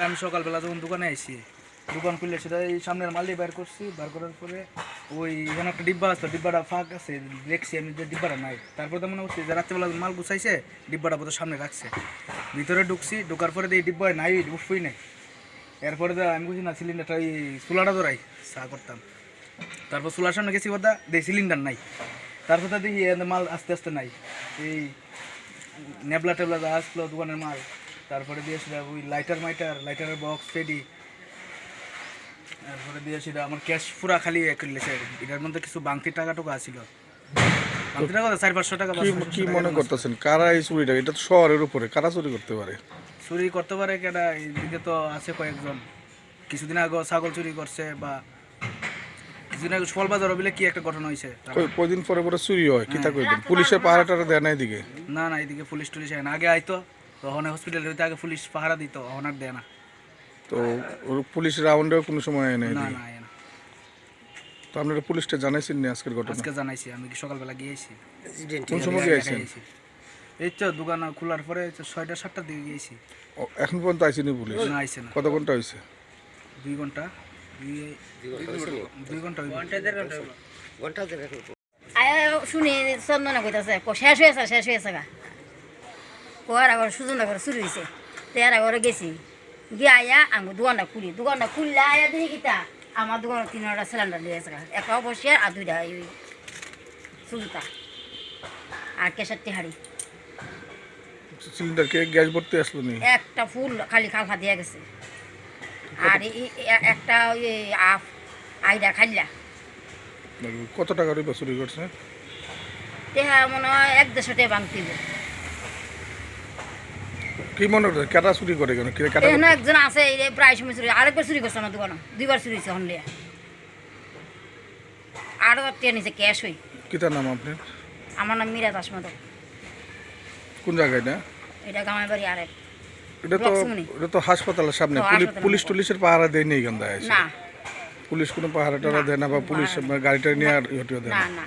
আমি সকালবেলা যখন দোকানে আইছি, দোকান খুললে সেটা এই সামনের মাল দিয়ে বের করছি। বের করার পরে ওই এখানে একটা ডিব্বা আছে, ডিব্বাটা ফাঁক আছে, দেখছি আমি যে ডিব্বাটা নাই। তারপরে তো মনে করছি যে রাত্রেবেলা মাল গুছাইছে, ডিব্বাটা বোধহয় সামনে রাখছে। ভিতরে ঢুকছি, ঢোকার পরে এই ডিব্বায় নাই, উঠবই নাই। এরপরে আমি বুঝি না সিলিন্ডারটা ওই চুলাটা ধরাই চা করতাম। তারপর চুলার সামনে গেছি কথা দেখি সিলিন্ডার নাই। তারপর তো দেখি মাল আস্তে আস্তে নাই, এই নেবলা টেবলা যা আসলো দোকানের মাল। তারপরে দিয়েছিল ওই লাইটারের বক্স রেডি। তারপরে দিয়েছিল আমার ক্যাশ পুরা খালি করলেছে। এটার মধ্যে কিছু বাংতির টাকা টোকা ছিল, বাংতি টাকা 400-500 টাকা। কি মনে করতেছেন কারা এই চুরিটা? এটা তো শহরের উপরে, কারা চুরি করতে পারে? চুরি করতে পারে কেটা, এইদিকে তো আছে কয়েকজন। কিছুদিন আগে ছাগল চুরি করছে, বা কিছুদিন আগে ফল বাজার বলে কি একটা ঘটনা হয়েছে। কয়দিন পরে পরে চুরি হয়, কি তা কয়দিন? পুলিশের পাহারাটা দেয় না এদিকে? না না, এদিকে পুলিশ টুলিশ হয় না। আগে আইতো তখন হসপিটালে হইতে, আগে পুলিশ পাহারা দিত, এখন আর দেয় না। তো পুলিশ রাউন্ডেও কোনো সময় এনে না এদিকে? না, না। তো আপনারা পুলিশটা জানাইছেন না আজকের ঘটনা? আজকে জানাইছি, আমি কি সকালবেলা গিয়েছি। কোন সময় গিয়েছেন? এই তো দোকান খোলার পরে 6টা-7টার দিকে গিয়েছি। এখন পর্যন্ত আইসিনি পুলিশ? না, আইসে না। কত ঘন্টা হয়েছে? 2 ঘন্টা, 2 ঘন্টা শুনি চন্দনা কইতাছে শেষ হয়েছে গা। কোয়ার আবার সুজন করে শুরু হয়েছে। তের আগে গেছি, গিয়ে আয়া আমি দোকানটা খুললে আয়া দেখি কিতা আমার দোকানে 3টা সিলিন্ডার দিয়ে আছে, একটা অবশ্যই আর 2টা ওই সুজুতা আর কেশারটি হাড়ি। সিলিন্ডার কে গ্যাস ভর্তি আসলো নি? একটা ফুল খালি খালফা দিয়ে গেছে, আর একটা ওই আইডা খাইলা। কত টাকা চুরি করছে? তেহা মনে হয় 1-1.5 টাকা ভাঙতিব। কি মনে হচ্ছে কেটা চুরি করে কেন? এখানে একজন আছে, প্রায় সময় চুরি, আরেকবার চুরি করছে আমার দোকানে, 2বার চুরি হয়েছে হনলিয়া। আরও একটা নিচে ক্যাশ হই। কিতার নাম আপনার? আমার নাম মিরাজ আসমত। কোন জায়গায় না এটা গামাই বাড়ি আরেক। এটা তো হাসপাতালের সামনে। পুলিশ টুলিশের পাহারা দেয় নেই এখান থেকে? না, পুলিশ কোনো পাহারা টাহারা দেয় না, বা পুলিশ গাড়িটা নিয়ে আর দেয় না না? না।